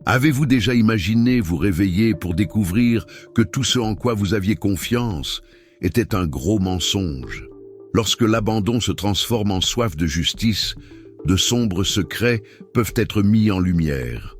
Avez-vous déjà imaginé vous réveiller pour découvrir que tout ce en quoi vous aviez confiance était un gros mensonge? Lorsque l'abandon se transforme en soif de justice, de sombres secrets peuvent être mis en lumière.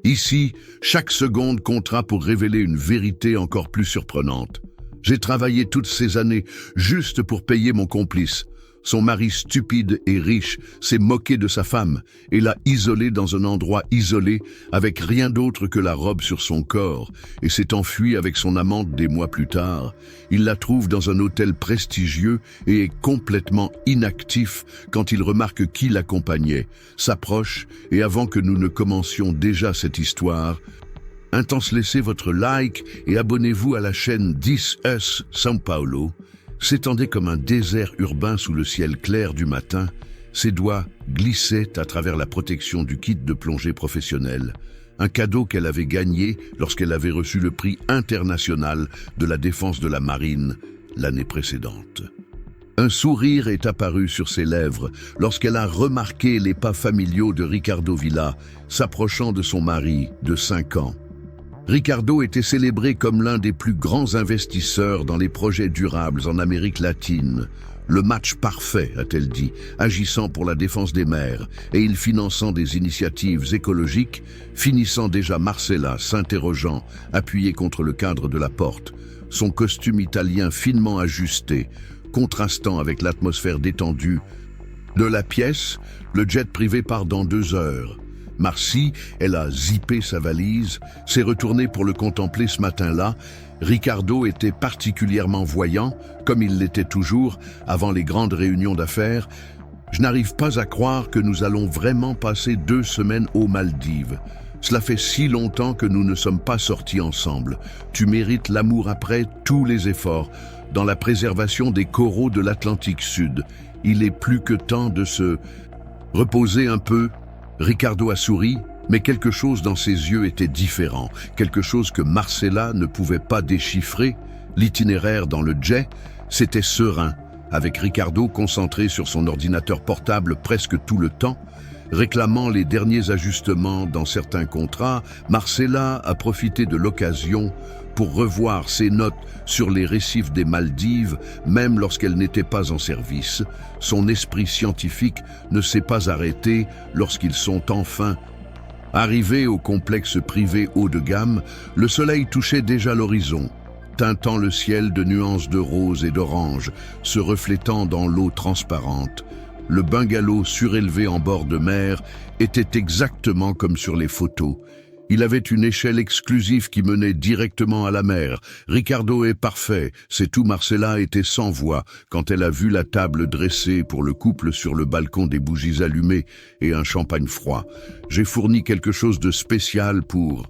Ici, chaque seconde comptera pour révéler une vérité encore plus surprenante. J'ai travaillé toutes ces années juste pour payer mon complice. Son mari stupide et riche s'est moqué de sa femme et l'a isolée dans un endroit isolé avec rien d'autre que la robe sur son corps et s'est enfui avec son amante des mois plus tard. Il la trouve dans un hôtel prestigieux et est complètement inactif quand il remarque qui l'accompagnait, s'approche et avant que nous ne commencions déjà cette histoire, intense, laissez votre like et abonnez-vous à la chaîne This Us São Paulo. S'étendait comme un désert urbain sous le ciel clair du matin, ses doigts glissaient à travers la protection du kit de plongée professionnel, un cadeau qu'elle avait gagné lorsqu'elle avait reçu le prix international de la défense de la marine l'année précédente. Un sourire est apparu sur ses lèvres lorsqu'elle a remarqué les pas familiaux de Ricardo Villa s'approchant de son mari de 5 ans. Ricardo était célébré comme l'un des plus grands investisseurs dans les projets durables en Amérique latine. Le match parfait, a-t-elle dit, agissant pour la défense des mers et il finançant des initiatives écologiques, finissant déjà Marcella s'interrogeant, appuyé contre le cadre de la porte, son costume italien finement ajusté, contrastant avec l'atmosphère détendue de la pièce. Le jet privé part dans 2 heures. Marcy, elle a zippé sa valise, s'est retournée pour le contempler ce matin-là. Ricardo était particulièrement voyant, comme il l'était toujours, avant les grandes réunions d'affaires. Je n'arrive pas à croire que nous allons vraiment passer 2 semaines aux Maldives. Cela fait si longtemps que nous ne sommes pas sortis ensemble. Tu mérites l'amour après tous les efforts, dans la préservation des coraux de l'Atlantique Sud. Il est plus que temps de se reposer un peu. Ricardo a souri, mais quelque chose dans ses yeux était différent, quelque chose que Marcella ne pouvait pas déchiffrer. L'itinéraire dans le jet, c'était serein, avec Ricardo concentré sur son ordinateur portable presque tout le temps. Réclamant les derniers ajustements dans certains contrats, Marcella a profité de l'occasion pour revoir ses notes sur les récifs des Maldives, même lorsqu'elle n'était pas en service. Son esprit scientifique ne s'est pas arrêté lorsqu'ils sont enfin arrivés au complexe privé haut de gamme. Le soleil touchait déjà l'horizon, teintant le ciel de nuances de rose et d'orange, se reflétant dans l'eau transparente. Le bungalow surélevé en bord de mer était exactement comme sur les photos. Il avait une échelle exclusive qui menait directement à la mer. Ricardo est parfait, c'est tout. Marcella était sans voix quand elle a vu la table dressée pour le couple sur le balcon, des bougies allumées et un champagne froid. J'ai fourni quelque chose de spécial pour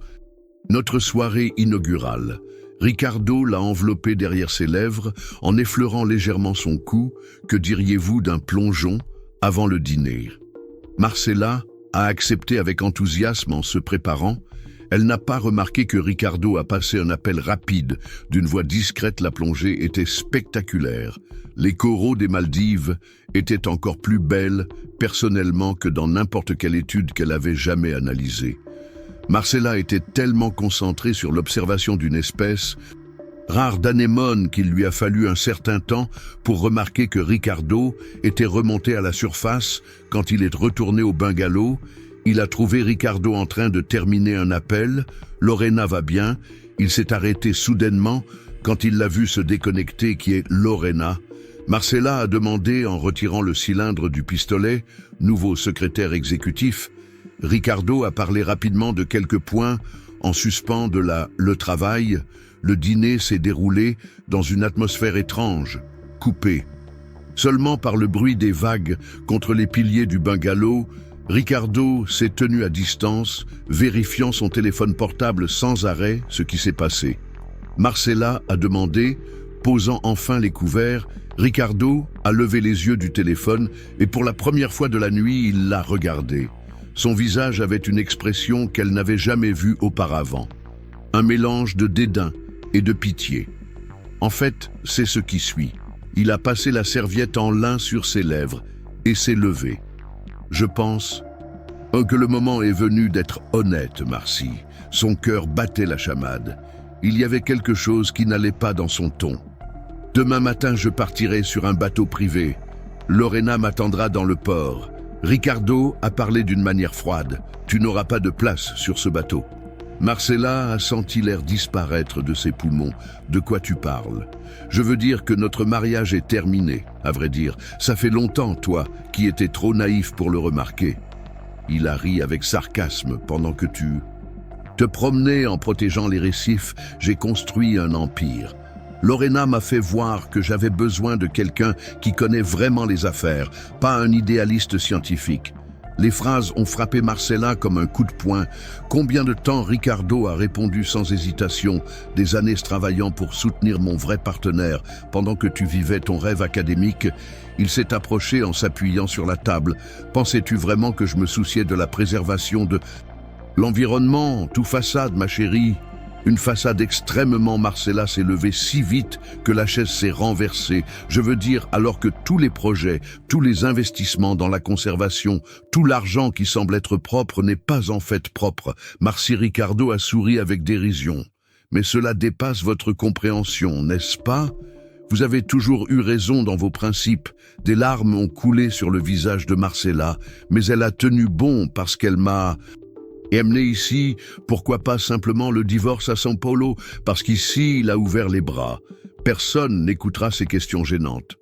notre soirée inaugurale. Ricardo l'a enveloppé derrière ses lèvres en effleurant légèrement son cou. Que diriez-vous d'un plongeon avant le dîner? Marcella a accepté avec enthousiasme en se préparant. Elle n'a pas remarqué que Ricardo a passé un appel rapide. D'une voix discrète, la plongée était spectaculaire. Les coraux des Maldives étaient encore plus belles personnellement que dans n'importe quelle étude qu'elle avait jamais analysée. Marcella était tellement concentrée sur l'observation d'une espèce rare d'anémone qu'il lui a fallu un certain temps pour remarquer que Ricardo était remonté à la surface. Quand il est retourné au bungalow, il a trouvé Ricardo en train de terminer un appel. Lorena va bien. Il s'est arrêté soudainement quand il l'a vu se déconnecter. Qui est Lorena? Marcella a demandé en retirant le cylindre du pistolet, nouveau secrétaire exécutif. Ricardo a parlé rapidement de quelques points en suspens de le travail. Le dîner s'est déroulé dans une atmosphère étrange, coupée. Seulement par le bruit des vagues contre les piliers du bungalow, Ricardo s'est tenu à distance, vérifiant son téléphone portable sans arrêt ce qui s'est passé. Marcella a demandé, posant enfin les couverts. Ricardo a levé les yeux du téléphone et pour la première fois de la nuit, il l'a regardé. Son visage avait une expression qu'elle n'avait jamais vue auparavant. Un mélange de dédain et de pitié. En fait, c'est ce qui suit. Il a passé la serviette en lin sur ses lèvres et s'est levé. Je pense... Que le moment est venu d'être honnête, Marcy. Son cœur battait la chamade. Il y avait quelque chose qui n'allait pas dans son ton. Demain matin, je partirai sur un bateau privé. Lorena m'attendra dans le port. Ricardo a parlé d'une manière froide. Tu n'auras pas de place sur ce bateau. Marcella a senti l'air disparaître de ses poumons. De quoi tu parles? Je veux dire que notre mariage est terminé, à vrai dire. Ça fait longtemps, toi, qui étais trop naïf pour le remarquer. Il a ri avec sarcasme pendant que tu te promenais en protégeant les récifs. J'ai construit un empire. Lorena m'a fait voir que j'avais besoin de quelqu'un qui connaît vraiment les affaires, pas un idéaliste scientifique. Les phrases ont frappé Marcella comme un coup de poing. Combien de temps Ricardo a répondu sans hésitation, des années travaillant pour soutenir mon vrai partenaire, pendant que tu vivais ton rêve académique. Il s'est approché en s'appuyant sur la table. Pensais-tu vraiment que je me souciais de la préservation de l'environnement? Tout façade, ma chérie. Une façade extrêmement. Marcella s'est levée si vite que la chaise s'est renversée. Je veux dire, alors que tous les projets, tous les investissements dans la conservation, tout l'argent qui semble être propre n'est pas en fait propre. Marcy Ricardo a souri avec dérision. Mais cela dépasse votre compréhension, n'est-ce pas? Vous avez toujours eu raison dans vos principes. Des larmes ont coulé sur le visage de Marcella, mais elle a tenu bon parce qu'elle m'a amené ici. Pourquoi pas simplement le divorce à São Paulo? Parce qu'ici, il a ouvert les bras. Personne n'écoutera ces questions gênantes.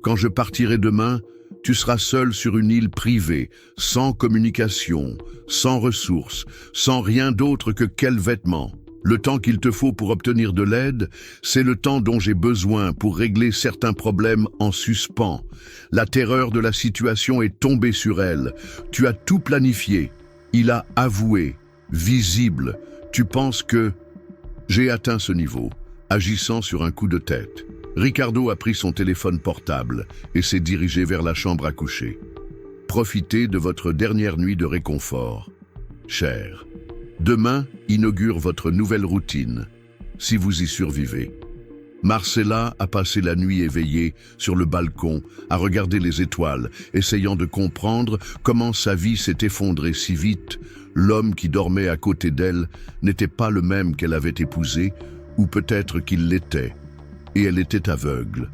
Quand je partirai demain, tu seras seul sur une île privée, sans communication, sans ressources, sans rien d'autre que quels vêtements. Le temps qu'il te faut pour obtenir de l'aide, c'est le temps dont j'ai besoin pour régler certains problèmes en suspens. La terreur de la situation est tombée sur elle. Tu as tout planifié. Il a avoué, visible. Tu penses que j'ai atteint ce niveau, agissant sur un coup de tête. Ricardo a pris son téléphone portable et s'est dirigé vers la chambre à coucher. Profitez de votre dernière nuit de réconfort. Cher, demain inaugure votre nouvelle routine, si vous y survivez. Marcella a passé la nuit éveillée sur le balcon à regarder les étoiles, essayant de comprendre comment sa vie s'est effondrée si vite. L'homme qui dormait à côté d'elle n'était pas le même qu'elle avait épousé, ou peut-être qu'il l'était, et elle était aveugle.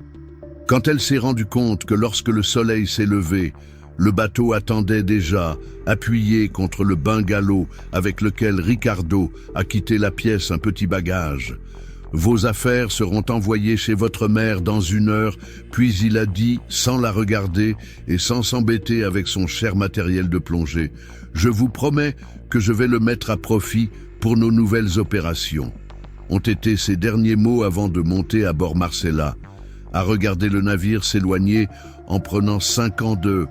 Quand elle s'est rendue compte que lorsque le soleil s'est levé, le bateau attendait déjà, appuyé contre le bungalow avec lequel Ricardo a quitté la pièce un petit bagage. Vos affaires seront envoyées chez votre mère dans 1 heure, puis il a dit, sans la regarder et sans s'embêter avec son cher matériel de plongée. Je vous promets que je vais le mettre à profit pour nos nouvelles opérations. Ont été ses derniers mots avant de monter à bord. Marcella a regardé le navire s'éloigner en prenant 5 ans de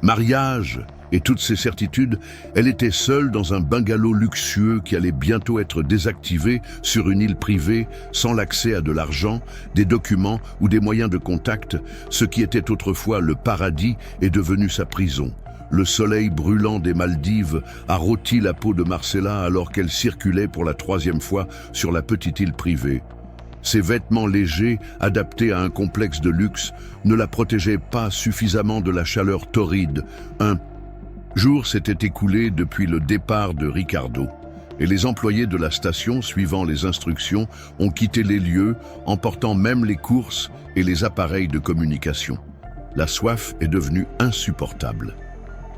mariage et toutes ses certitudes. Elle était seule dans un bungalow luxueux qui allait bientôt être désactivé sur une île privée, sans l'accès à de l'argent, des documents ou des moyens de contact. Ce qui était autrefois le paradis est devenu sa prison. Le soleil brûlant des Maldives a rôti la peau de Marcella alors qu'elle circulait pour la 3e fois sur la petite île privée. Ses vêtements légers, adaptés à un complexe de luxe, ne la protégeaient pas suffisamment de la chaleur torride. Un jour s'était écoulé depuis le départ de Ricardo, et les employés de la station, suivant les instructions, ont quitté les lieux, emportant même les courses et les appareils de communication. La soif est devenue insupportable.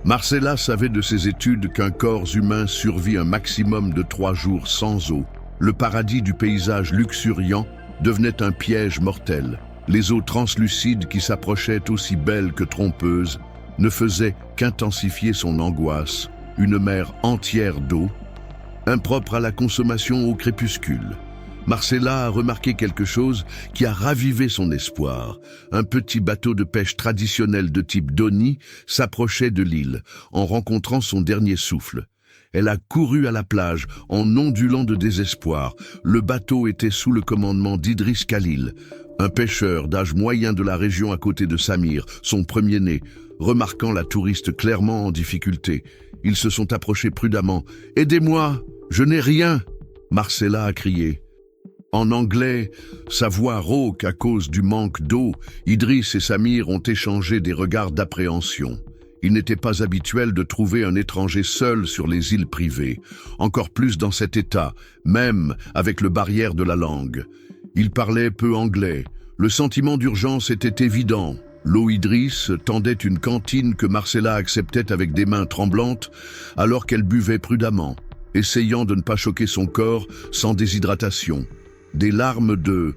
Marcella savait de ses études qu'un corps humain survit un maximum de 3 jours sans eau. Le paradis du paysage luxuriant devenait un piège mortel. Les eaux translucides qui s'approchaient aussi belles que trompeuses ne faisaient qu'intensifier son angoisse. Une mer entière d'eau, impropre à la consommation au crépuscule. Marcella a remarqué quelque chose qui a ravivé son espoir. Un petit bateau de pêche traditionnel de type Doni s'approchait de l'île, en rencontrant son dernier souffle. Elle a couru à la plage, en ondulant de désespoir. Le bateau était sous le commandement d'Idriss Khalil, un pêcheur d'âge moyen de la région à côté de Samir, son premier-né. Remarquant la touriste clairement en difficulté, ils se sont approchés prudemment. « Aidez-moi, je n'ai rien !» Marcella a crié. En anglais, sa voix rauque à cause du manque d'eau, Idriss et Samir ont échangé des regards d'appréhension. Il n'était pas habituel de trouver un étranger seul sur les îles privées, encore plus dans cet état, même avec le barrière de la langue. Il parlait peu anglais. Le sentiment d'urgence était évident. L'eau Idriss tendait une cantine que Marcella acceptait avec des mains tremblantes alors qu'elle buvait prudemment, essayant de ne pas choquer son corps sans déshydratation. Des larmes de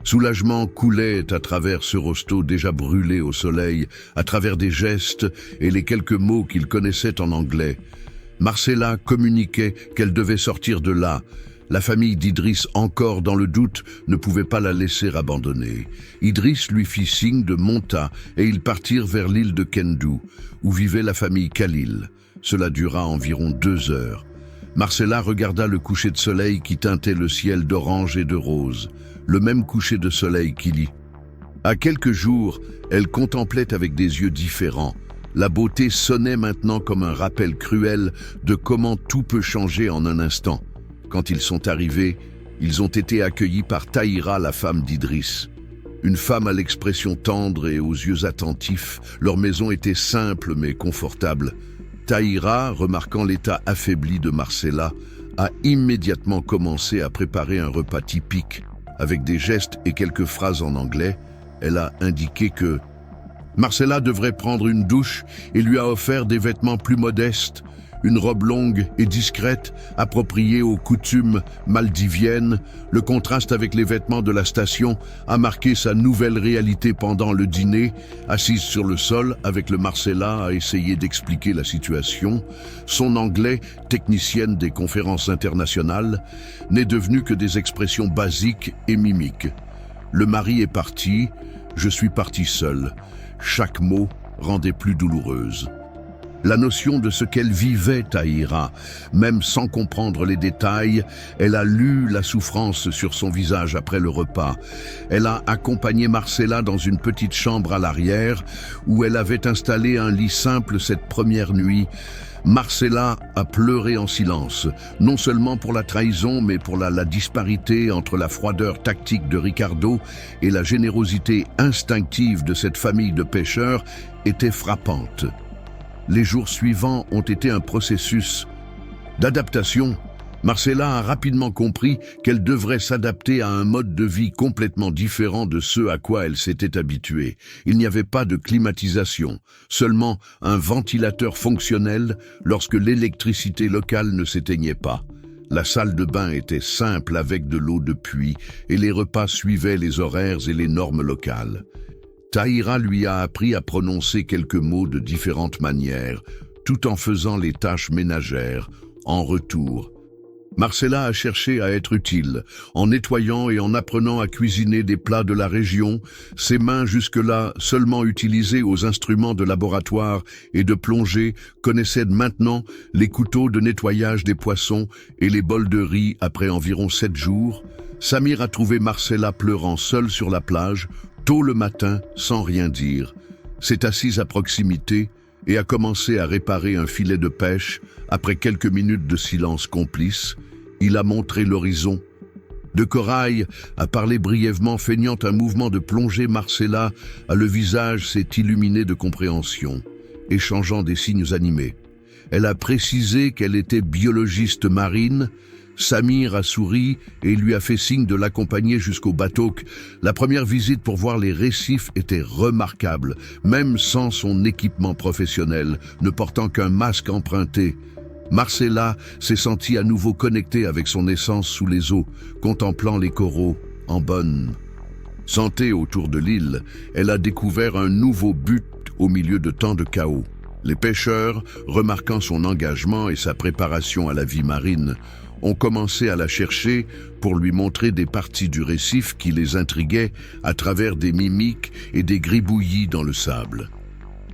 soulagement coulaient à travers ce rosto déjà brûlé au soleil, à travers des gestes et les quelques mots qu'il connaissait en anglais. Marcella communiquait qu'elle devait sortir de là. La famille d'Idriss, encore dans le doute, ne pouvait pas la laisser abandonner. Idriss lui fit signe de monta et ils partirent vers l'île de Kendou, où vivait la famille Khalil. Cela dura environ 2 heures. Marcella regarda le coucher de soleil qui teintait le ciel d'orange et de rose, le même coucher de soleil qu'il y. À quelques jours, elle contemplait avec des yeux différents. La beauté sonnait maintenant comme un rappel cruel de comment tout peut changer en un instant. Quand ils sont arrivés, ils ont été accueillis par Tahira, la femme d'Idriss. Une femme à l'expression tendre et aux yeux attentifs, leur maison était simple mais confortable. Tahira, remarquant l'état affaibli de Marcella, a immédiatement commencé à préparer un repas typique. Avec des gestes et quelques phrases en anglais, elle a indiqué que Marcella devrait prendre une douche et lui a offert des vêtements plus modestes, une robe longue et discrète, appropriée aux coutumes maldiviennes. Le contraste avec les vêtements de la station a marqué sa nouvelle réalité pendant le dîner. Assise sur le sol avec le Marcella a essayé d'expliquer la situation. Son anglais, technicienne des conférences internationales, n'est devenu que des expressions basiques et mimiques. Le mari est parti, je suis parti seul. Chaque mot rendait plus douloureuse. La notion de ce qu'elle vivait, Tahira, même sans comprendre les détails, elle a lu la souffrance sur son visage après le repas. Elle a accompagné Marcella dans une petite chambre à l'arrière, où elle avait installé un lit simple cette première nuit. Marcella a pleuré en silence, non seulement pour la trahison, mais pour la disparité entre la froideur tactique de Ricardo et la générosité instinctive de cette famille de pêcheurs était frappante. Les jours suivants ont été un processus d'adaptation. Marcella a rapidement compris qu'elle devrait s'adapter à un mode de vie complètement différent de ce à quoi elle s'était habituée. Il n'y avait pas de climatisation, seulement un ventilateur fonctionnel lorsque l'électricité locale ne s'éteignait pas. La salle de bain était simple avec de l'eau de puits et les repas suivaient les horaires et les normes locales. Tahira lui a appris à prononcer quelques mots de différentes manières, tout en faisant les tâches ménagères. En retour, Marcella a cherché à être utile, en nettoyant et en apprenant à cuisiner des plats de la région, ses mains jusque-là seulement utilisées aux instruments de laboratoire et de plongée connaissaient maintenant les couteaux de nettoyage des poissons et les bols de riz après environ 7 jours. Samir a trouvé Marcella pleurant seule sur la plage, tôt le matin, sans rien dire, s'est assise à proximité et a commencé à réparer un filet de pêche. Après quelques minutes de silence complice, il a montré l'horizon. De corail a parlé brièvement, feignant un mouvement de plongée. Marcella, le visage s'est illuminé de compréhension, échangeant des signes animés. Elle a précisé qu'elle était biologiste marine. Samir a souri et lui a fait signe de l'accompagner jusqu'au bateau. La première visite pour voir les récifs était remarquable, même sans son équipement professionnel, ne portant qu'un masque emprunté. Marcella s'est sentie à nouveau connectée avec son essence sous les eaux, contemplant les coraux en bonne santé autour de l'île. Elle a découvert un nouveau but au milieu de tant de chaos. Les pêcheurs, remarquant son engagement et sa préparation à la vie marine, ont commencé à la chercher pour lui montrer des parties du récif qui les intriguaient à travers des mimiques et des gribouillis dans le sable.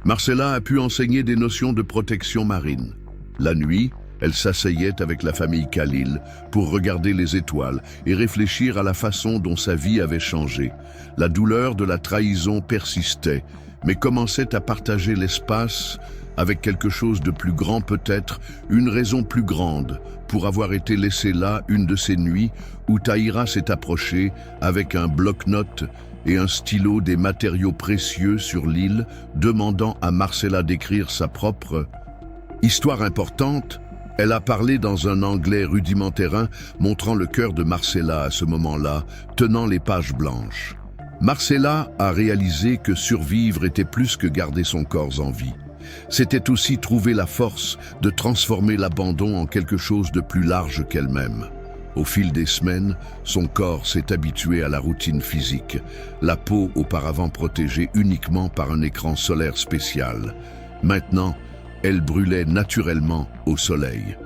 Marcella a pu enseigner des notions de protection marine. La nuit, elle s'asseyait avec la famille Khalil pour regarder les étoiles et réfléchir à la façon dont sa vie avait changé. La douleur de la trahison persistait, mais commençait à partager l'espace avec quelque chose de plus grand, peut-être une raison plus grande pour avoir été laissée là une de ces nuits où Tahira s'est approchée avec un bloc-notes et un stylo des matériaux précieux sur l'île, demandant à Marcella d'écrire sa propre histoire importante. Elle a parlé dans un anglais rudimentaire, montrant le cœur de Marcella à ce moment-là, tenant les pages blanches. Marcella a réalisé que survivre était plus que garder son corps en vie. C'était aussi trouver la force de transformer l'abandon en quelque chose de plus large qu'elle-même. Au fil des semaines, son corps s'est habitué à la routine physique, la peau auparavant protégée uniquement par un écran solaire spécial. Maintenant, elle brûlait naturellement au soleil.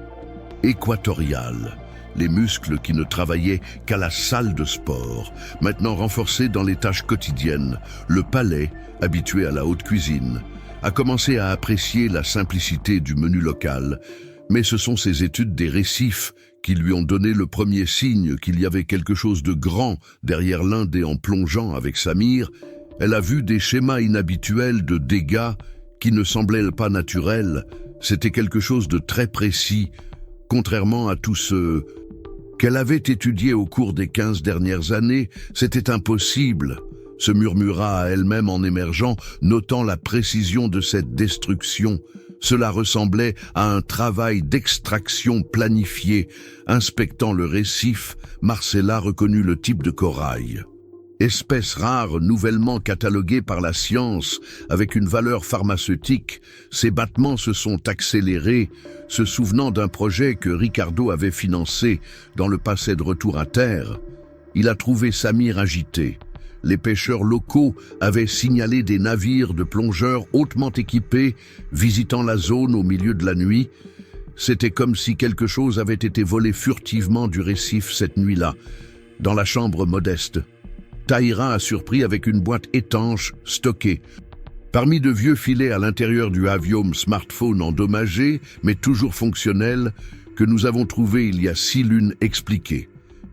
Équatoriale, les muscles qui ne travaillaient qu'à la salle de sport, maintenant renforcés dans les tâches quotidiennes, le palais, habitué à la haute cuisine, a commencé à apprécier la simplicité du menu local, mais ce sont ses études des récifs qui lui ont donné le premier signe qu'il y avait quelque chose de grand derrière l'Inde. Et en plongeant avec Samir, elle a vu des schémas inhabituels de dégâts qui ne semblaient pas naturels. C'était quelque chose de très précis, contrairement à tout ce qu'elle avait étudié au cours des 15 dernières années. C'était impossible, se murmura à elle-même en émergeant, notant la précision de cette destruction. Cela ressemblait à un travail d'extraction planifié. Inspectant le récif, Marcella reconnut le type de corail. Espèce rare nouvellement cataloguée par la science avec une valeur pharmaceutique, ses battements se sont accélérés, se souvenant d'un projet que Ricardo avait financé dans le passé de retour à terre. Il a trouvé Samir agité. Les pêcheurs locaux avaient signalé des navires de plongeurs hautement équipés visitant la zone au milieu de la nuit. C'était comme si quelque chose avait été volé furtivement du récif cette nuit-là, dans la chambre modeste. Tahira a surpris avec une boîte étanche stockée. Parmi de vieux filets à l'intérieur du avium smartphone endommagé, mais toujours fonctionnel, que nous avons trouvé il y a 6 lunes expliqué.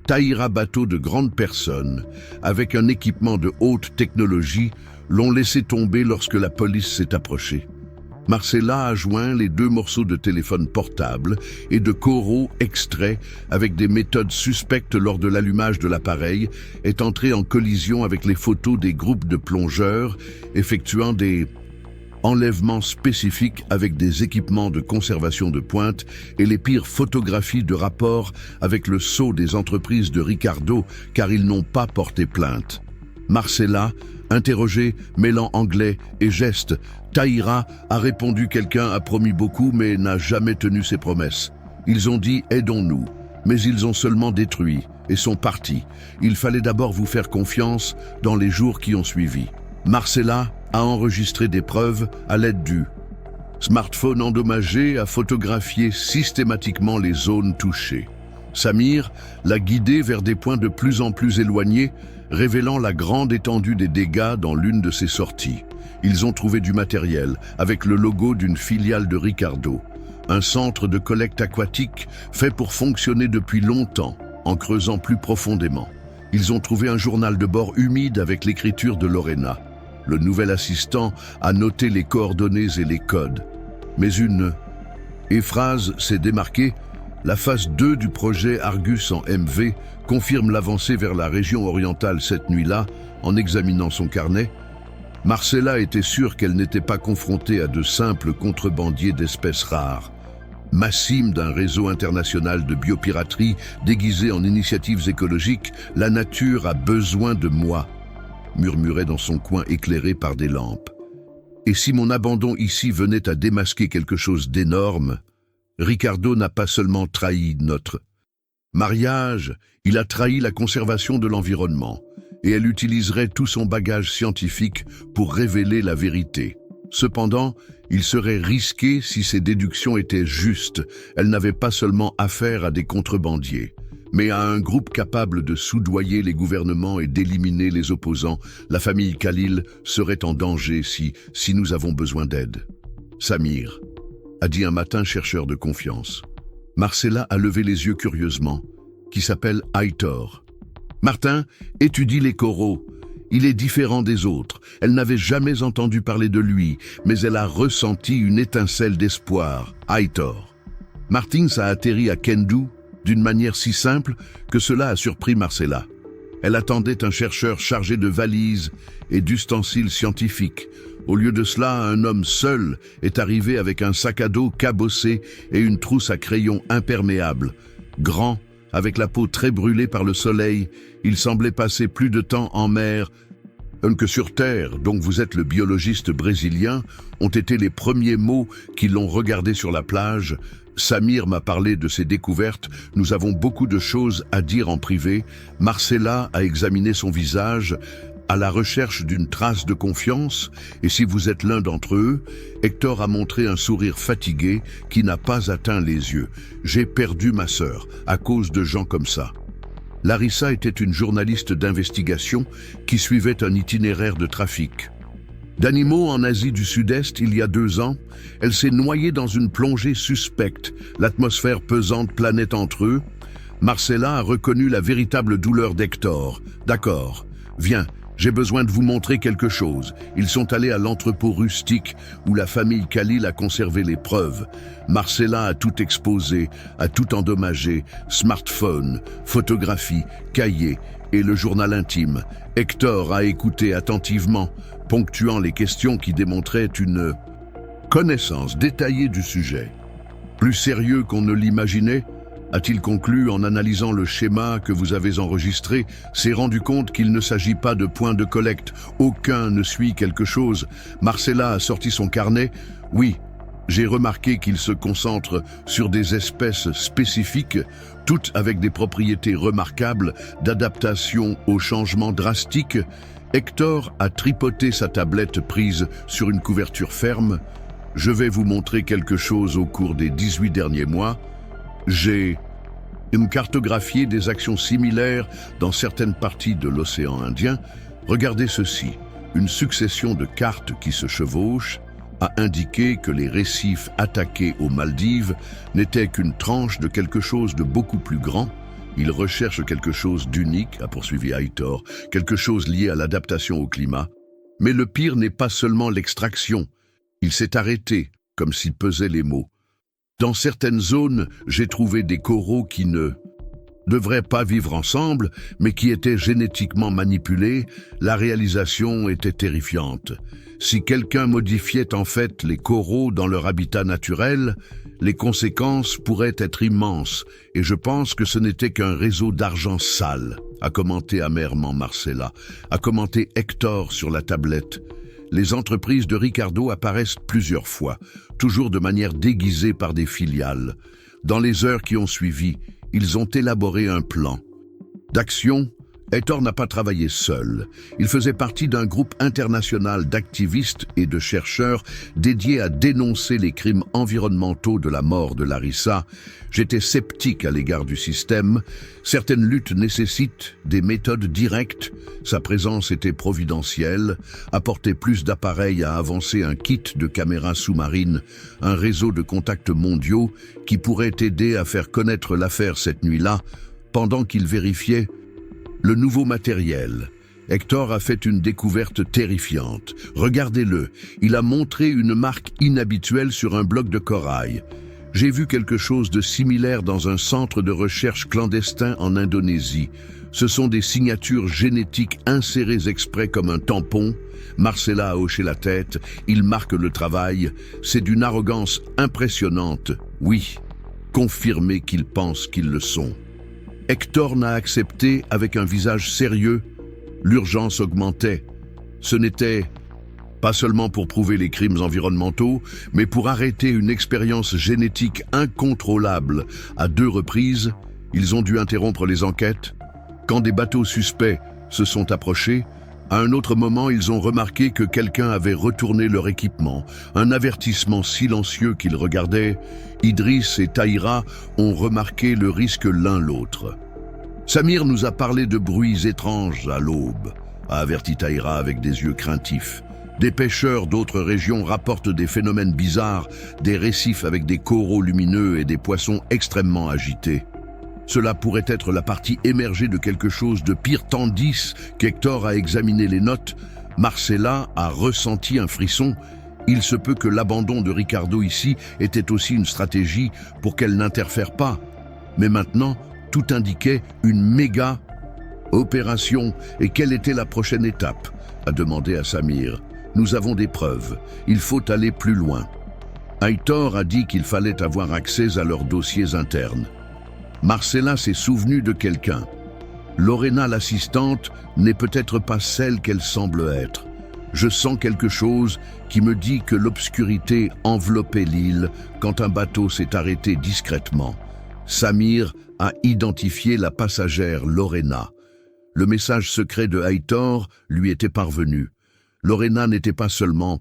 Tahira bateau de grandes personnes, avec un équipement de haute technologie, l'ont laissé tomber lorsque la police s'est approchée. Marcella a joint les 2 morceaux de téléphone portable et de coraux extraits avec des méthodes suspectes lors de l'allumage de l'appareil, est entrée en collision avec les photos des groupes de plongeurs effectuant des enlèvements spécifiques avec des équipements de conservation de pointe et les pires photographies de rapport avec le sceau des entreprises de Ricardo, car ils n'ont pas porté plainte. Marcella, interrogée, mêlant anglais et gestes, Tahira a répondu: quelqu'un a promis beaucoup mais n'a jamais tenu ses promesses. Ils ont dit aidons-nous, mais ils ont seulement détruit et sont partis. Il fallait d'abord vous faire confiance dans les jours qui ont suivi. Marcella a enregistré des preuves à l'aide du smartphone endommagé, a photographié systématiquement les zones touchées. Samir l'a guidé vers des points de plus en plus éloignés, révélant la grande étendue des dégâts dans l'une de ses sorties. Ils ont trouvé du matériel avec le logo d'une filiale de Ricardo, un centre de collecte aquatique fait pour fonctionner depuis longtemps, en creusant plus profondément. Ils ont trouvé un journal de bord humide avec l'écriture de Lorena. Le nouvel assistant a noté les coordonnées et les codes. Mais une phrase s'est démarquée. La phase 2 du projet Argus en MV confirme l'avancée vers la région orientale cette nuit-là. En examinant son carnet, Marcella était sûre qu'elle n'était pas confrontée à de simples contrebandiers d'espèces rares. Massime d'un réseau international de biopiraterie déguisé en initiatives écologiques, la nature a besoin de moi, murmurait dans son coin éclairé par des lampes. Et si mon abandon ici venait à démasquer quelque chose d'énorme? Ricardo n'a pas seulement trahi notre mariage, il a trahi la conservation de l'environnement, et elle utiliserait tout son bagage scientifique pour révéler la vérité. Cependant, il serait risqué si ces déductions étaient justes. Elle n'avait pas seulement affaire à des contrebandiers, mais à un groupe capable de soudoyer les gouvernements et d'éliminer les opposants. La famille Khalil serait en danger si nous avons besoin d'aide. Samir, a dit un matin chercheur de confiance. Marcella a levé les yeux curieusement, qui s'appelle Aitor. Martin étudie les coraux. Il est différent des autres. Elle n'avait jamais entendu parler de lui, mais elle a ressenti une étincelle d'espoir. Aitor. Martins a atterri à Kendu d'une manière si simple que cela a surpris Marcella. Elle attendait un chercheur chargé de valises et d'ustensiles scientifiques. Au lieu de cela, un homme seul est arrivé avec un sac à dos cabossé et une trousse à crayon imperméable. Grand, avec la peau très brûlée par le soleil, il semblait passer plus de temps en mer que sur Terre, donc vous êtes le biologiste brésilien, ont été les premiers mots qui l'ont regardé sur la plage. Samir m'a parlé de ses découvertes, nous avons beaucoup de choses à dire en privé. Marcella a examiné son visage, à la recherche d'une trace de confiance, et si vous êtes l'un d'entre eux, Hector a montré un sourire fatigué qui n'a pas atteint les yeux. J'ai perdu ma sœur, à cause de gens comme ça. Larissa était une journaliste d'investigation qui suivait un itinéraire de trafic d'animaux en Asie du Sud-Est il y a 2 ans. Elle s'est noyée dans une plongée suspecte. L'atmosphère pesante planait entre eux. Marcella a reconnu la véritable douleur d'Hector. D'accord, viens, j'ai besoin de vous montrer quelque chose. Ils sont allés à l'entrepôt rustique où la famille Khalil a conservé les preuves. Marcella a tout exposé, a tout endommagé, smartphone, photographies, cahiers et le journal intime. Hector a écouté attentivement, ponctuant les questions qui démontraient une connaissance détaillée du sujet. Plus sérieux qu'on ne l'imaginait, a-t-il conclu en analysant le schéma que vous avez enregistré, s'est rendu compte qu'il ne s'agit pas de points de collecte. Aucun ne suit quelque chose. Marcella a sorti son carnet. Oui, j'ai remarqué qu'il se concentre sur des espèces spécifiques, toutes avec des propriétés remarquables d'adaptation aux changements drastiques. Hector a tripoté sa tablette prise sur une couverture ferme. Je vais vous montrer quelque chose au cours des 18 derniers mois. J'ai cartographié des actions similaires dans certaines parties de l'océan Indien. Regardez ceci, une succession de cartes qui se chevauchent a indiqué que les récifs attaqués aux Maldives n'étaient qu'une tranche de quelque chose de beaucoup plus grand. Il recherche quelque chose d'unique, a poursuivi Hector, quelque chose lié à l'adaptation au climat. Mais le pire n'est pas seulement l'extraction. Il s'est arrêté, comme s'il pesait les mots. Dans certaines zones, j'ai trouvé des coraux qui ne devraient pas vivre ensemble, mais qui étaient génétiquement manipulés. La réalisation était terrifiante. Si quelqu'un modifiait en fait les coraux dans leur habitat naturel, les conséquences pourraient être immenses, et je pense que ce n'était qu'un réseau d'argent sale, a commenté amèrement Marcella, a commenté Hector sur la tablette. Les entreprises de Ricardo apparaissent plusieurs fois, toujours de manière déguisée par des filiales. Dans les heures qui ont suivi, ils ont élaboré un plan d'action. Hector n'a pas travaillé seul. Il faisait partie d'un groupe international d'activistes et de chercheurs dédiés à dénoncer les crimes environnementaux de la mort de Larissa. J'étais sceptique à l'égard du système. Certaines luttes nécessitent des méthodes directes. Sa présence était providentielle, apporter plus d'appareils à avancer un kit de caméras sous-marines, un réseau de contacts mondiaux qui pourrait aider à faire connaître l'affaire cette nuit-là, pendant qu'il vérifiait le nouveau matériel. Hector a fait une découverte terrifiante. Regardez-le, il a montré une marque inhabituelle sur un bloc de corail. J'ai vu quelque chose de similaire dans un centre de recherche clandestin en Indonésie. Ce sont des signatures génétiques insérées exprès comme un tampon. Marcella a hoché la tête, il marque le travail. C'est d'une arrogance impressionnante. Oui, confirmez qu'ils pensent qu'ils le sont. Hector n'a accepté avec un visage sérieux. L'urgence augmentait. Ce n'était pas seulement pour prouver les crimes environnementaux, mais pour arrêter une expérience génétique incontrôlable. À 2 reprises, ils ont dû interrompre les enquêtes. Quand des bateaux suspects se sont approchés, à un autre moment, ils ont remarqué que quelqu'un avait retourné leur équipement. Un avertissement silencieux qu'ils regardaient. Idriss et Tahira ont remarqué le risque l'un l'autre. Samir nous a parlé de bruits étranges à l'aube, a averti Tahira avec des yeux craintifs. Des pêcheurs d'autres régions rapportent des phénomènes bizarres, des récifs avec des coraux lumineux et des poissons extrêmement agités. Cela pourrait être la partie émergée de quelque chose de pire, tandis qu'Hector a examiné les notes. Marcella a ressenti un frisson. Il se peut que l'abandon de Ricardo ici était aussi une stratégie pour qu'elle n'interfère pas. Mais maintenant, tout indiquait une méga Opération, et quelle était la prochaine étape? A demandé à Samir. Nous avons des preuves, il faut aller plus loin. Heitor a dit qu'il fallait avoir accès à leurs dossiers internes. Marcella s'est souvenue de quelqu'un. Lorena, l'assistante, n'est peut-être pas celle qu'elle semble être. Je sens quelque chose qui me dit que l'obscurité enveloppait l'île quand un bateau s'est arrêté discrètement. Samir a identifié la passagère Lorena. Le message secret de Heitor lui était parvenu. Lorena n'était pas seulement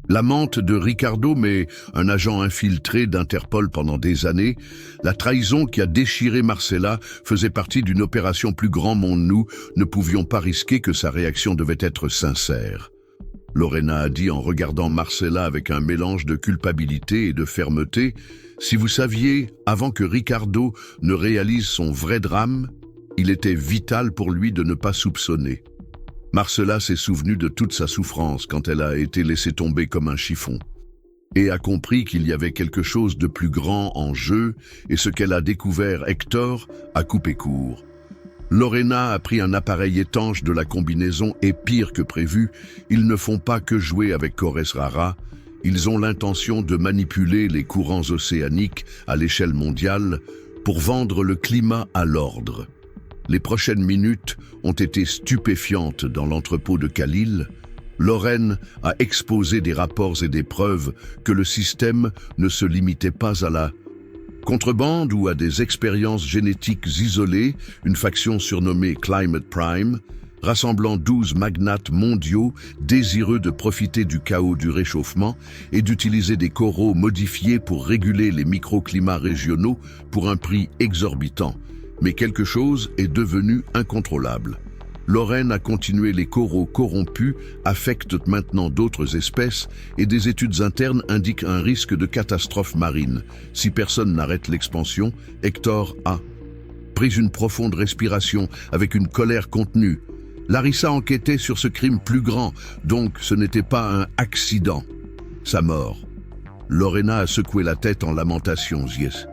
l'amante de Ricardo, mais un agent infiltré d'Interpol pendant des années. La trahison qui a déchiré Marcella faisait partie d'une opération plus grand monde. Nous ne pouvions pas risquer que sa réaction devait être sincère. Lorena a dit en regardant Marcella avec un mélange de culpabilité et de fermeté, « Si vous saviez, avant que Ricardo ne réalise son vrai drame, il était vital pour lui de ne pas soupçonner. » Marcella s'est souvenue de toute sa souffrance quand elle a été laissée tomber comme un chiffon et a compris qu'il y avait quelque chose de plus grand en jeu, et ce qu'elle a découvert, Hector, a coupé court. Lorena a pris un appareil étanche de la combinaison et pire que prévu, ils ne font pas que jouer avec Corès Rara, ils ont l'intention de manipuler les courants océaniques à l'échelle mondiale pour vendre le climat à l'ordre. Les prochaines minutes ont été stupéfiantes dans l'entrepôt de Khalil. Lorraine a exposé des rapports et des preuves que le système ne se limitait pas à la contrebande ou à des expériences génétiques isolées, une faction surnommée Climate Prime, rassemblant 12 magnates mondiaux désireux de profiter du chaos du réchauffement et d'utiliser des coraux modifiés pour réguler les microclimats régionaux pour un prix exorbitant. Mais quelque chose est devenu incontrôlable. Lorraine a continué, les coraux corrompus affectent maintenant d'autres espèces et des études internes indiquent un risque de catastrophe marine. Si personne n'arrête l'expansion, Hector a pris une profonde respiration avec une colère contenue. Larissa enquêtait sur ce crime plus grand, donc ce n'était pas un accident. Sa mort. Lorena a secoué la tête en lamentation. Yes.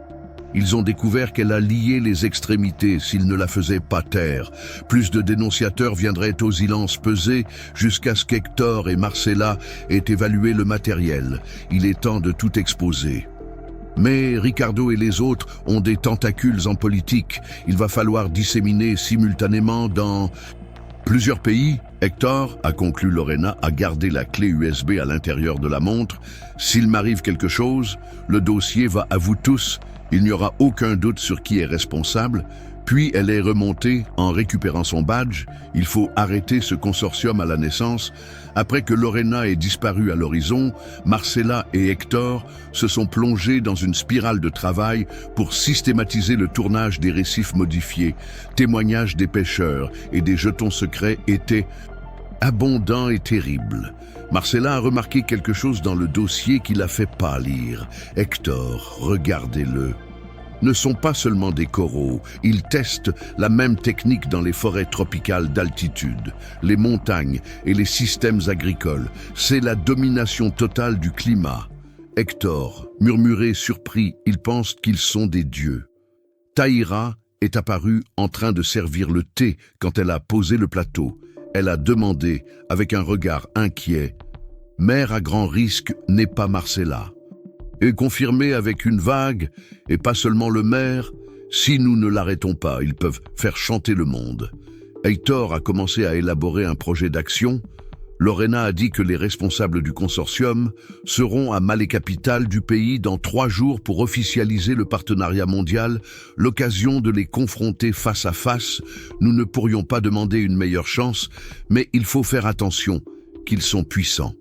Ils ont découvert qu'elle a lié les extrémités s'ils ne la faisaient pas taire. Plus de dénonciateurs viendraient aux silences pesés jusqu'à ce qu'Hector et Marcella aient évalué le matériel. Il est temps de tout exposer. Mais Ricardo et les autres ont des tentacules en politique. Il va falloir disséminer simultanément dans plusieurs pays. Hector, a conclu Lorena, a gardé la clé USB à l'intérieur de la montre. S'il m'arrive quelque chose, le dossier va à vous tous. Il n'y aura aucun doute sur qui est responsable. Puis elle est remontée en récupérant son badge. Il faut arrêter ce consortium à la naissance. Après que Lorena ait disparu à l'horizon, Marcella et Hector se sont plongés dans une spirale de travail pour systématiser le tournage des récifs modifiés. Témoignages des pêcheurs et des jetons secrets étaient abondants et terribles. Marcella a remarqué quelque chose dans le dossier qui l'a fait pâlir. Hector, regardez-le. Ne sont pas seulement des coraux, ils testent la même technique dans les forêts tropicales d'altitude, les montagnes et les systèmes agricoles. C'est la domination totale du climat. Hector, murmurait surpris, ils pensent qu'ils sont des dieux. Taïra est apparue en train de servir le thé quand elle a posé le plateau. Elle a demandé, avec un regard inquiet, « Mère à grand risque n'est pas Marcella ?» Et confirmé avec une vague, et pas seulement le maire, « Si nous ne l'arrêtons pas, ils peuvent faire chanter le monde. » Heitor a commencé à élaborer un projet d'action. Lorena a dit que les responsables du consortium seront à Malé capitale du pays dans 3 jours pour officialiser le partenariat mondial, l'occasion de les confronter face à face. Nous ne pourrions pas demander une meilleure chance, mais il faut faire attention, qu'ils sont puissants.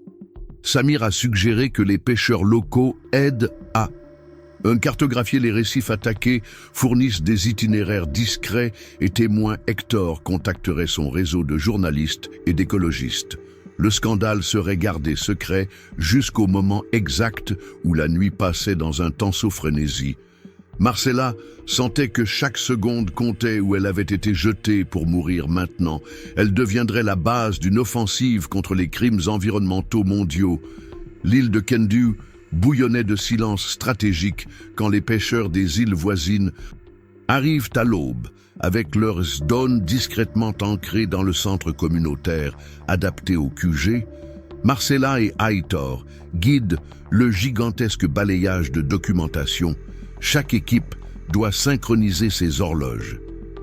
Samir a suggéré que les pêcheurs locaux aident à cartographier les récifs attaqués, fournissent des itinéraires discrets et témoins. Hector contacterait son réseau de journalistes et d'écologistes. Le scandale serait gardé secret jusqu'au moment exact où la nuit passait dans un tenso-frénésie. Marcella sentait que chaque seconde comptait où elle avait été jetée pour mourir maintenant. Elle deviendrait la base d'une offensive contre les crimes environnementaux mondiaux. L'île de Kendu bouillonnait de silence stratégique quand les pêcheurs des îles voisines arrivent à l'aube, avec leurs zones discrètement ancrées dans le centre communautaire adapté au QG. Marcella et Aitor guident le gigantesque balayage de documentation. Chaque équipe doit synchroniser ses horloges,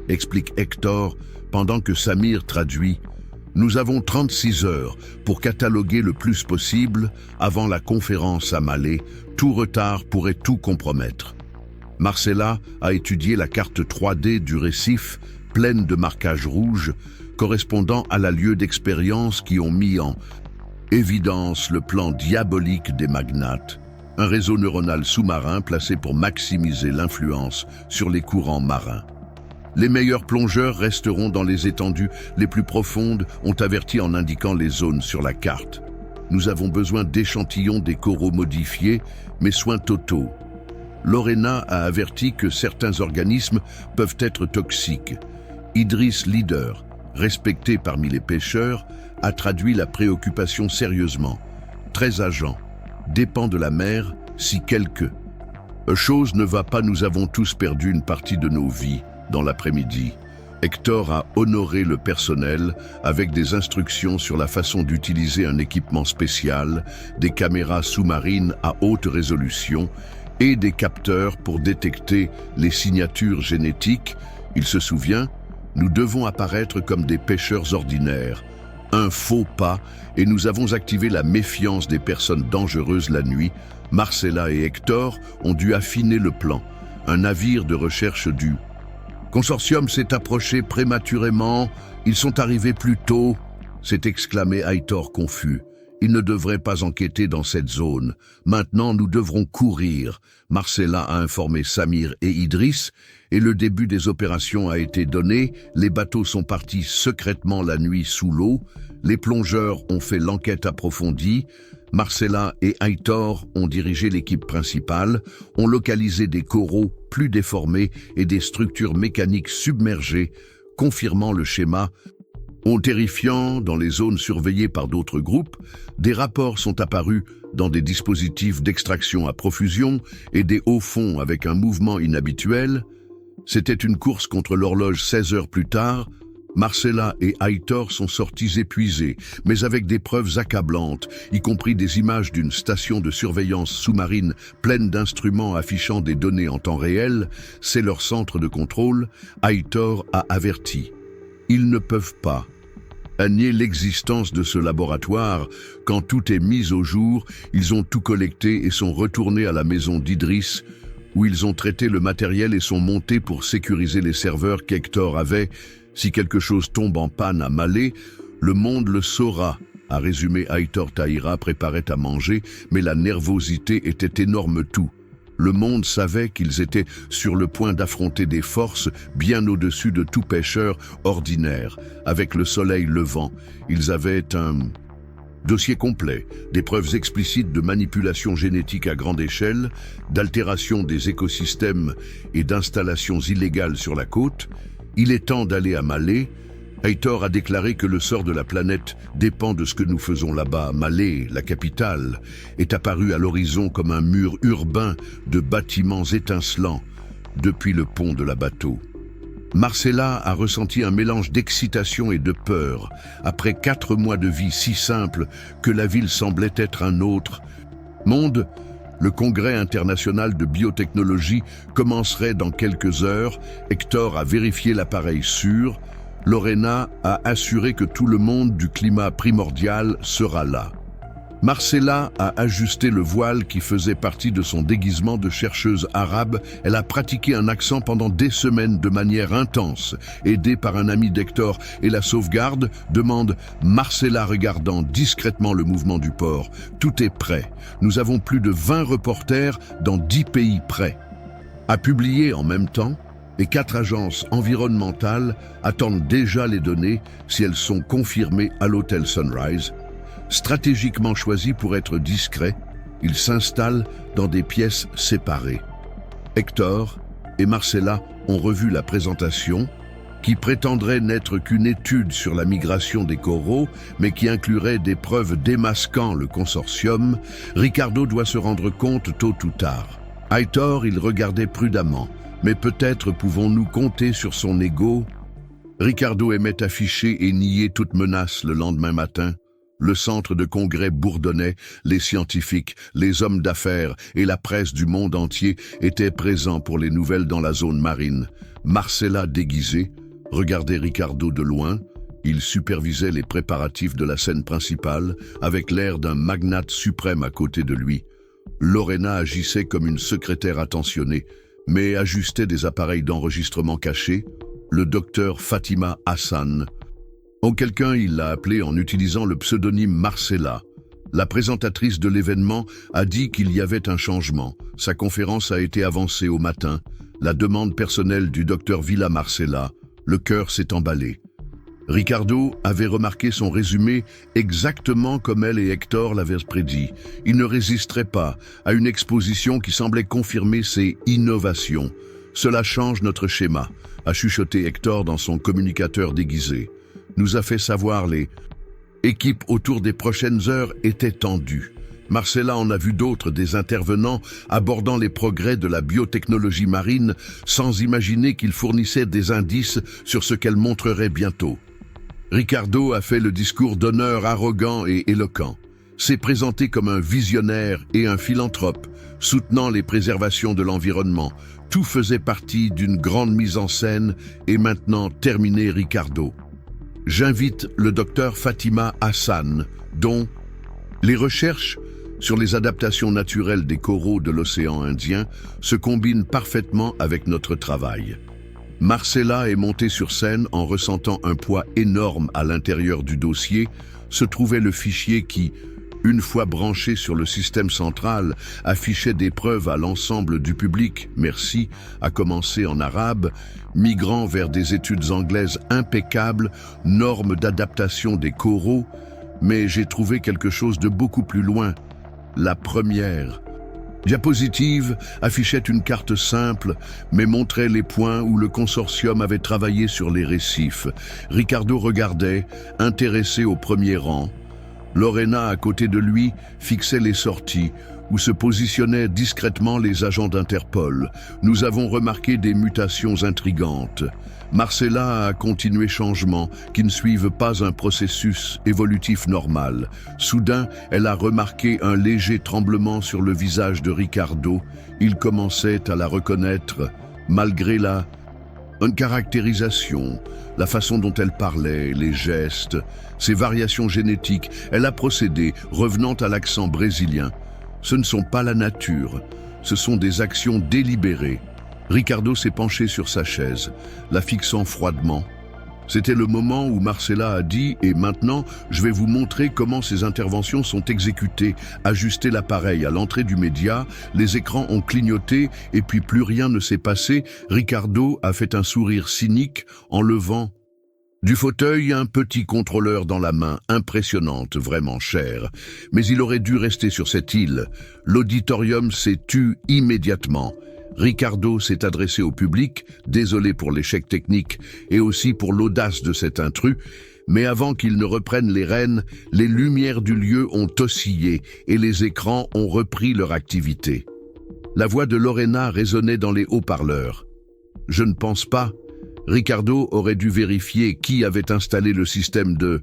explique Hector pendant que Samir traduit. Nous avons 36 heures pour cataloguer le plus possible avant la conférence à Malé. Tout retard pourrait tout compromettre. Marcella a étudié la carte 3D du récif, pleine de marquages rouges, correspondant à la lieu d'expérience qui ont mis en évidence le plan diabolique des magnates, un réseau neuronal sous-marin placé pour maximiser l'influence sur les courants marins. Les meilleurs plongeurs resteront dans les étendues les plus profondes, ont averti en indiquant les zones sur la carte. Nous avons besoin d'échantillons des coraux modifiés, mais soins totaux. Lorena a averti que certains organismes peuvent être toxiques. Idriss Leader, respecté parmi les pêcheurs, a traduit la préoccupation sérieusement. 13 agents. Dépend de la mer, si quelque chose ne va pas, nous avons tous perdu une partie de nos vies dans l'après-midi. Hector a honoré le personnel avec des instructions sur la façon d'utiliser un équipement spécial, des caméras sous-marines à haute résolution et des capteurs pour détecter les signatures génétiques. Il se souvient, nous devons apparaître comme des pêcheurs ordinaires. Un faux pas et nous avons activé la méfiance des personnes dangereuses la nuit. Marcella et Hector ont dû affiner le plan. Un navire de recherche du consortium s'est approché prématurément. Ils sont arrivés plus tôt, s'est exclamé Aitor confus. Ils ne devraient pas enquêter dans cette zone. Maintenant, nous devrons courir. Marcella a informé Samir et Idriss, et le début des opérations a été donné. Les bateaux sont partis secrètement la nuit sous l'eau. Les plongeurs ont fait l'enquête approfondie. Marcella et Aitor ont dirigé l'équipe principale, ont localisé des coraux plus déformés et des structures mécaniques submergées, confirmant le schéma. Terrifiant, dans les zones surveillées par d'autres groupes, des rapports sont apparus dans des dispositifs d'extraction à profusion et des hauts fonds avec un mouvement inhabituel. C'était une course contre l'horloge 16 heures plus tard. Marcella et Aitor sont sortis épuisés, mais avec des preuves accablantes, y compris des images d'une station de surveillance sous-marine pleine d'instruments affichant des données en temps réel. C'est leur centre de contrôle. Aitor a averti. Ils ne peuvent pas nier l'existence de ce laboratoire. Quand tout est mis au jour, ils ont tout collecté et sont retournés à la maison d'Idriss, où ils ont traité le matériel et sont montés pour sécuriser les serveurs qu'Hector avait. Si quelque chose tombe en panne à Malé, le monde le saura, a résumé Aitor. Tahira préparait à manger, mais la nervosité était énorme tout. Le monde savait qu'ils étaient sur le point d'affronter des forces bien au-dessus de tout pêcheur ordinaire. Avec le soleil levant, ils avaient un dossier complet, des preuves explicites de manipulation génétique à grande échelle, d'altération des écosystèmes et d'installations illégales sur la côte. Il est temps d'aller à Malé. Aitor a déclaré que le sort de la planète dépend de ce que nous faisons là-bas. Malé, la capitale, est apparue à l'horizon comme un mur urbain de bâtiments étincelants depuis le pont de la bateau. Marcella a ressenti un mélange d'excitation et de peur. Après 4 mois de vie si simple que la ville semblait être un autre monde, le congrès international de biotechnologie commencerait dans quelques heures. Hector a vérifié l'appareil sûr. Lorena a assuré que tout le monde du climat primordial sera là. Marcella a ajusté le voile qui faisait partie de son déguisement de chercheuse arabe. Elle a pratiqué un accent pendant des semaines de manière intense. Aidée par un ami d'Hector et la sauvegarde, demande Marcella regardant discrètement le mouvement du port. Tout est prêt. Nous avons plus de 20 reporters dans 10 pays prêts. A publié en même temps, les 4 agences environnementales attendent déjà les données si elles sont confirmées à l'hôtel Sunrise. Stratégiquement choisis pour être discrets, ils s'installent dans des pièces séparées. Hector et Marcella ont revu la présentation, qui prétendrait n'être qu'une étude sur la migration des coraux, mais qui inclurait des preuves démasquant le consortium. Ricardo doit se rendre compte tôt ou tard. Aitor, il regardait prudemment. Mais peut-être pouvons-nous compter sur son ego? Ricardo aimait afficher et nier toute menace le lendemain matin. Le centre de congrès bourdonnait, les scientifiques, les hommes d'affaires et la presse du monde entier étaient présents pour les nouvelles dans la zone marine. Marcella, déguisée, regardait Ricardo de loin. Il supervisait les préparatifs de la scène principale avec l'air d'un magnate suprême à côté de lui. Lorena agissait comme une secrétaire attentionnée, mais ajustait des appareils d'enregistrement cachés. Le docteur Fatima Hassan. Quelqu'un il l'a appelé en utilisant le pseudonyme Marcella. La présentatrice de l'événement a dit qu'il y avait un changement. Sa conférence a été avancée au matin. La demande personnelle du docteur Villa Marcella. Le cœur s'est emballé. Ricardo avait remarqué son résumé exactement comme elle et Hector l'avaient prédit. Il ne résisterait pas à une exposition qui semblait confirmer ses innovations. Cela change notre schéma, a chuchoté Hector dans son communicateur déguisé. Nous a fait savoir les équipes autour des prochaines heures étaient tendues. Marcella en a vu d'autres, des intervenants abordant les progrès de la biotechnologie marine sans imaginer qu'ils fournissaient des indices sur ce qu'elle montrerait bientôt. Ricardo a fait le discours d'honneur arrogant et éloquent. S'est présenté comme un visionnaire et un philanthrope, soutenant les préservations de l'environnement. Tout faisait partie d'une grande mise en scène et maintenant terminé Ricardo. J'invite le docteur Fatima Hassan, dont les recherches sur les adaptations naturelles des coraux de l'océan Indien se combinent parfaitement avec notre travail. Marcella est montée sur scène en ressentant un poids énorme à l'intérieur du dossier, se trouvait le fichier qui, une fois branché sur le système central, affichait des preuves à l'ensemble du public, merci, à commencer en arabe, migrant vers des études anglaises impeccables, normes d'adaptation des coraux, mais j'ai trouvé quelque chose de beaucoup plus loin. La première diapositive affichait une carte simple, mais montrait les points où le consortium avait travaillé sur les récifs. Ricardo regardait, intéressé au premier rang. Lorena, à côté de lui, fixait les sorties, où se positionnaient discrètement les agents d'Interpol. Nous avons remarqué des mutations intrigantes. Marcella a continué changement, qui ne suivent pas un processus évolutif normal. Soudain, elle a remarqué un léger tremblement sur le visage de Ricardo. Il commençait à la reconnaître, malgré une caractérisation, la façon dont elle parlait, les gestes, ses variations génétiques. Elle a procédé, revenant à l'accent brésilien. Ce ne sont pas la nature, ce sont des actions délibérées. Ricardo s'est penché sur sa chaise, la fixant froidement. C'était le moment où Marcella a dit « Et maintenant, je vais vous montrer comment ces interventions sont exécutées. » Ajuster l'appareil à l'entrée du média, les écrans ont clignoté et puis plus rien ne s'est passé. Ricardo a fait un sourire cynique en levant du fauteuil un petit contrôleur dans la main, impressionnante, vraiment chère. Mais il aurait dû rester sur cette île. L'auditorium s'est tu immédiatement. Ricardo s'est adressé au public, désolé pour l'échec technique et aussi pour l'audace de cet intrus, mais avant qu'il ne reprenne les rênes, les lumières du lieu ont oscillé et les écrans ont repris leur activité. La voix de Lorena résonnait dans les haut-parleurs. « Je ne pense pas. » Ricardo aurait dû vérifier qui avait installé le système de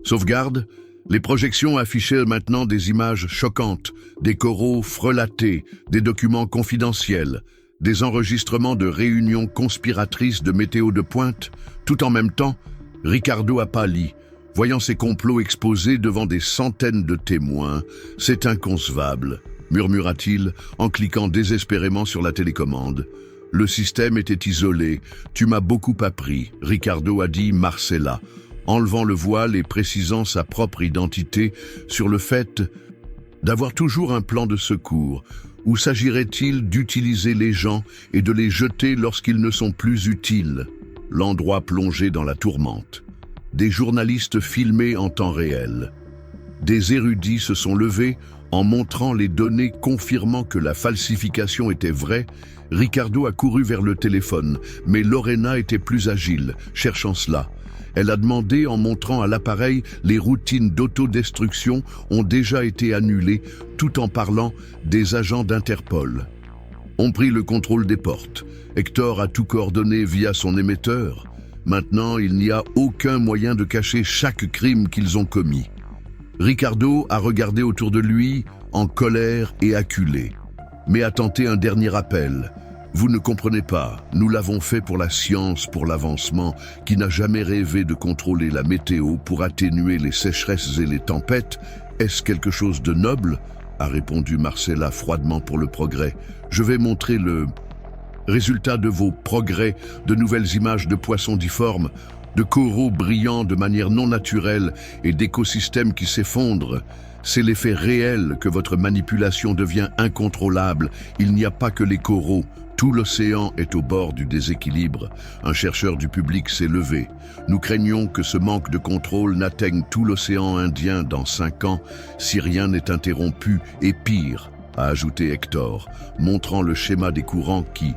sauvegarde. Les projections affichaient maintenant des images choquantes, des coraux frelatés, des documents confidentiels, des enregistrements de réunions conspiratrices de météo de pointe. Tout en même temps, Ricardo a pâli, voyant ses complots exposés devant des centaines de témoins. « C'est inconcevable », murmura-t-il en cliquant désespérément sur la télécommande. Le système était isolé. « Tu m'as beaucoup appris », Ricardo a dit Marcella, enlevant le voile et précisant sa propre identité sur le fait d'avoir toujours un plan de secours. Ou s'agirait-il d'utiliser les gens et de les jeter lorsqu'ils ne sont plus utiles? L'endroit plongé dans la tourmente. Des journalistes filmés en temps réel. Des érudits se sont levés en montrant les données confirmant que la falsification était vraie. Ricardo a couru vers le téléphone, mais Lorena était plus agile, cherchant cela. Elle a demandé en montrant à l'appareil les routines d'autodestruction ont déjà été annulées, tout en parlant des agents d'Interpol. ont pris le contrôle des portes. Hector a tout coordonné via son émetteur. Maintenant, il n'y a aucun moyen de cacher chaque crime qu'ils ont commis. Ricardo a regardé autour de lui, en colère et acculé, mais a tenté un dernier appel. Vous ne comprenez pas, nous l'avons fait pour la science, pour l'avancement, qui n'a jamais rêvé de contrôler la météo pour atténuer les sécheresses et les tempêtes. Est-ce quelque chose de noble ? A répondu Marcella froidement. Pour le progrès. Je vais montrer le résultat de vos progrès, de nouvelles images de poissons difformes, de coraux brillants de manière non naturelle et d'écosystèmes qui s'effondrent. C'est l'effet réel que votre manipulation devient incontrôlable. Il n'y a pas que les coraux. Tout l'océan est au bord du déséquilibre. Un chercheur du public s'est levé. Nous craignons que ce manque de contrôle n'atteigne tout l'océan Indien dans 5 ans si rien n'est interrompu, et pire, a ajouté Hector, montrant le schéma des courants qui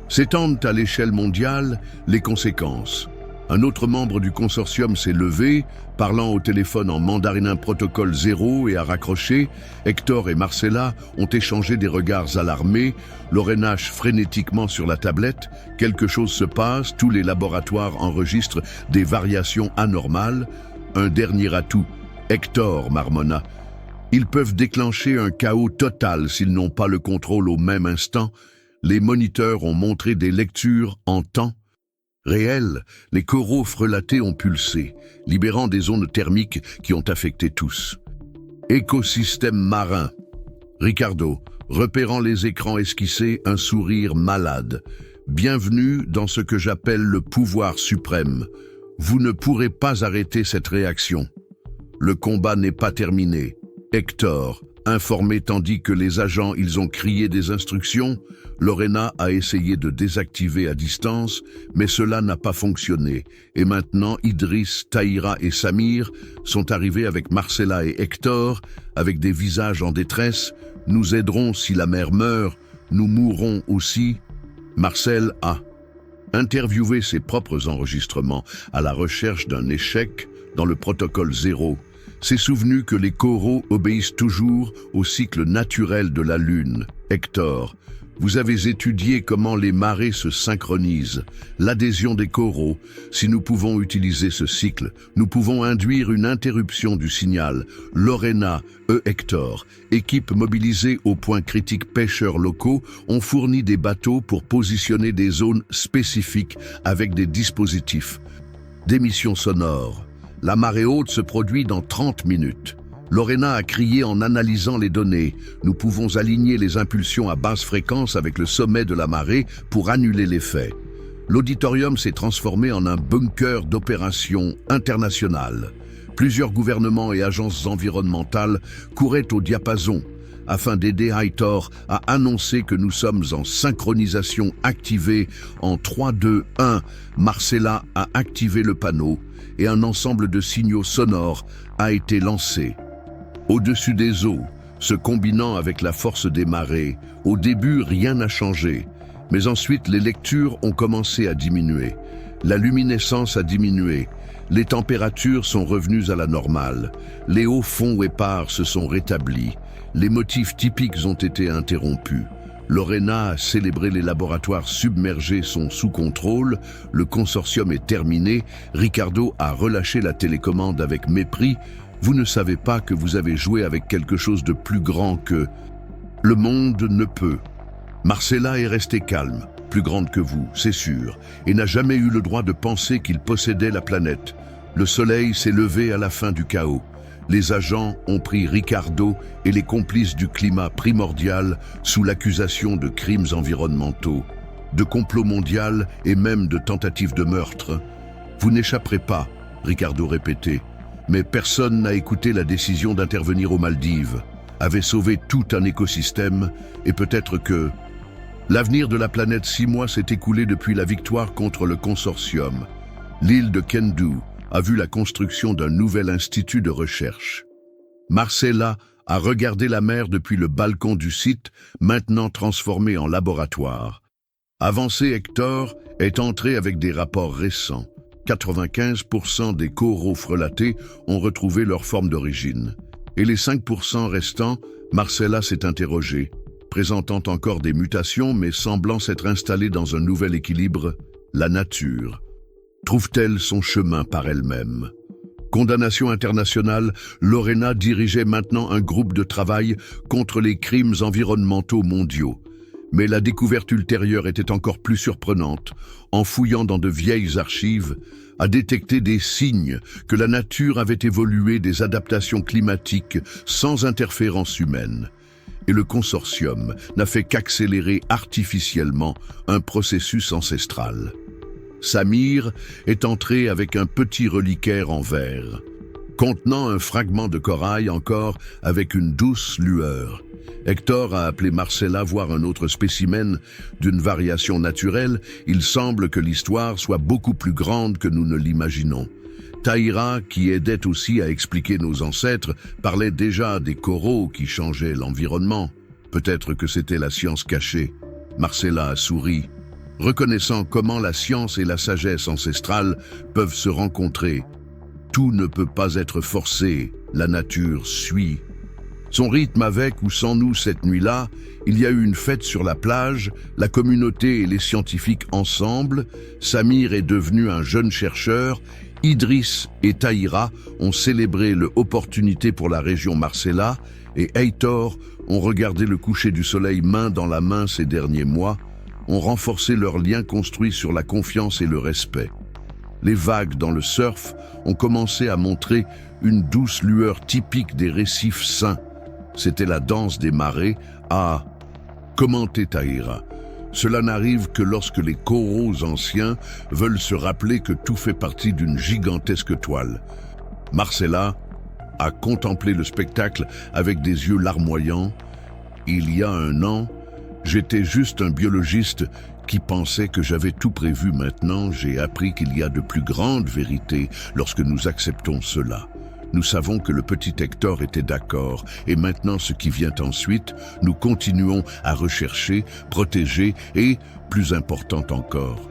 s'étendent à l'échelle mondiale. Les conséquences. Un autre membre du consortium s'est levé, parlant au téléphone en mandarin protocole 0 et a raccroché. Hector et Marcella ont échangé des regards alarmés. Lorena nage frénétiquement sur la tablette. Quelque chose se passe, tous les laboratoires enregistrent des variations anormales. Un dernier atout. Hector marmonna. Ils peuvent déclencher un chaos total s'ils n'ont pas le contrôle au même instant. Les moniteurs ont montré des lectures en temps réel. Les coraux frelatés ont pulsé, libérant des ondes thermiques qui ont affecté tous. Écosystème marin. Ricardo, repérant les écrans esquissés, un sourire malade. Bienvenue dans ce que j'appelle le pouvoir suprême. Vous ne pourrez pas arrêter cette réaction. Le combat n'est pas terminé. Hector, informé tandis que les agents ils ont crié des instructions, Lorena a essayé de désactiver à distance, mais cela n'a pas fonctionné. Et maintenant, Idriss, Tahira et Samir sont arrivés avec Marcella et Hector, avec des visages en détresse. Nous aiderons si la mère meurt, nous mourrons aussi. Marcel a interviewé ses propres enregistrements à la recherche d'un échec dans le protocole 0. S'est souvenu que les coraux obéissent toujours au cycle naturel de la Lune. Hector, vous avez étudié comment les marées se synchronisent, l'adhésion des coraux. Si nous pouvons utiliser ce cycle, nous pouvons induire une interruption du signal. Lorena, Hector, équipe mobilisée au point critique pêcheurs locaux, ont fourni des bateaux pour positionner des zones spécifiques avec des dispositifs d'émission sonore. La marée haute se produit dans 30 minutes. Lorena a crié en analysant les données. Nous pouvons aligner les impulsions à basse fréquence avec le sommet de la marée pour annuler l'effet. L'auditorium s'est transformé en un bunker d'opérations internationales. Plusieurs gouvernements et agences environnementales couraient au diapason afin d'aider Hector à annoncer que nous sommes en synchronisation activée en 3, 2, 1. Marcella a activé le panneau et un ensemble de signaux sonores a été lancé. Au-dessus des eaux, se combinant avec la force des marées, au début rien n'a changé, mais ensuite les lectures ont commencé à diminuer. La luminescence a diminué, les températures sont revenues à la normale, les hauts fonds épars se sont rétablis, les motifs typiques ont été interrompus. Lorena a célébré, les laboratoires submergés sont sous contrôle, le consortium est terminé. Ricardo a relâché la télécommande avec mépris. Vous ne savez pas que vous avez joué avec quelque chose de plus grand que le monde ne peut. Marcella est restée calme, plus grande que vous, c'est sûr, et n'a jamais eu le droit de penser qu'il possédait la planète. Le soleil s'est levé à la fin du chaos. Les agents ont pris Ricardo et les complices du climat primordial sous l'accusation de crimes environnementaux, de complot mondial et même de tentatives de meurtre. Vous n'échapperez pas, Ricardo répétait, mais personne n'a écouté la décision d'intervenir aux Maldives, avait sauvé tout un écosystème et peut-être que l'avenir de la planète 6 mois s'est écoulé depuis la victoire contre le consortium. L'île de Kendu a vu la construction d'un nouvel institut de recherche. Marcella a regardé la mer depuis le balcon du site, maintenant transformé en laboratoire. Avancé, Hector est entré avec des rapports récents. 95% des coraux frelatés ont retrouvé leur forme d'origine. Et les 5% restants, Marcella s'est interrogée. présentant encore des mutations mais semblant s'être installée dans un nouvel équilibre, la nature trouve-t-elle son chemin par elle-même? Condamnation internationale, Lorena dirigeait maintenant un groupe de travail contre les crimes environnementaux mondiaux. Mais la découverte ultérieure était encore plus surprenante. En fouillant dans de vieilles archives, a détecté des signes que la nature avait évolué des adaptations climatiques sans interférence humaine. Et le consortium n'a fait qu'accélérer artificiellement un processus ancestral. Samir est entré avec un petit reliquaire en verre, contenant un fragment de corail encore avec une douce lueur. Hector a appelé Marcella voir un autre spécimen d'une variation naturelle. Il semble que l'histoire soit beaucoup plus grande que nous ne l'imaginons. Tahira, qui aidait aussi à expliquer nos ancêtres, parlait déjà des coraux qui changeaient l'environnement. Peut-être que c'était la science cachée. Marcella a souri, reconnaissant comment la science et la sagesse ancestrale peuvent se rencontrer. Tout ne peut pas être forcé, la nature suit. Son rythme avec ou sans nous cette nuit-là, il y a eu une fête sur la plage, la communauté et les scientifiques ensemble. Samir est devenu un jeune chercheur. Idriss et Tahira ont célébré l'opportunité pour la région Marcella et Heitor ont regardé le coucher du soleil main dans la main ces derniers mois, ont renforcé leurs liens construits sur la confiance et le respect. Les vagues dans le surf ont commencé à montrer une douce lueur typique des récifs sains. C'était la danse des marées, a commenté Tahira. Cela n'arrive que lorsque les coraux anciens veulent se rappeler que tout fait partie d'une gigantesque toile. Marcella a contemplé le spectacle avec des yeux larmoyants. Il y a un an, j'étais juste un biologiste qui pensait que j'avais tout prévu. Maintenant, j'ai appris qu'il y a de plus grandes vérités lorsque nous acceptons cela. Nous savons que le petit Hector était d'accord, et maintenant ce qui vient ensuite, nous continuons à rechercher, protéger et, plus important encore,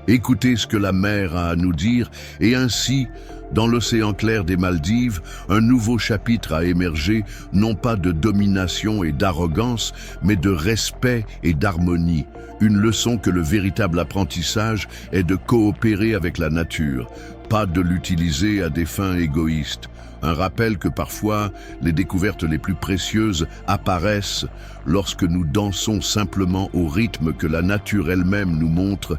écoutez ce que la mer a à nous dire, et ainsi, dans l'océan clair des Maldives, un nouveau chapitre a émergé, non pas de domination et d'arrogance, mais de respect et d'harmonie. Une leçon que le véritable apprentissage est de coopérer avec la nature, pas de l'utiliser à des fins égoïstes. Un rappel que parfois, les découvertes les plus précieuses apparaissent lorsque nous dansons simplement au rythme que la nature elle-même nous montre,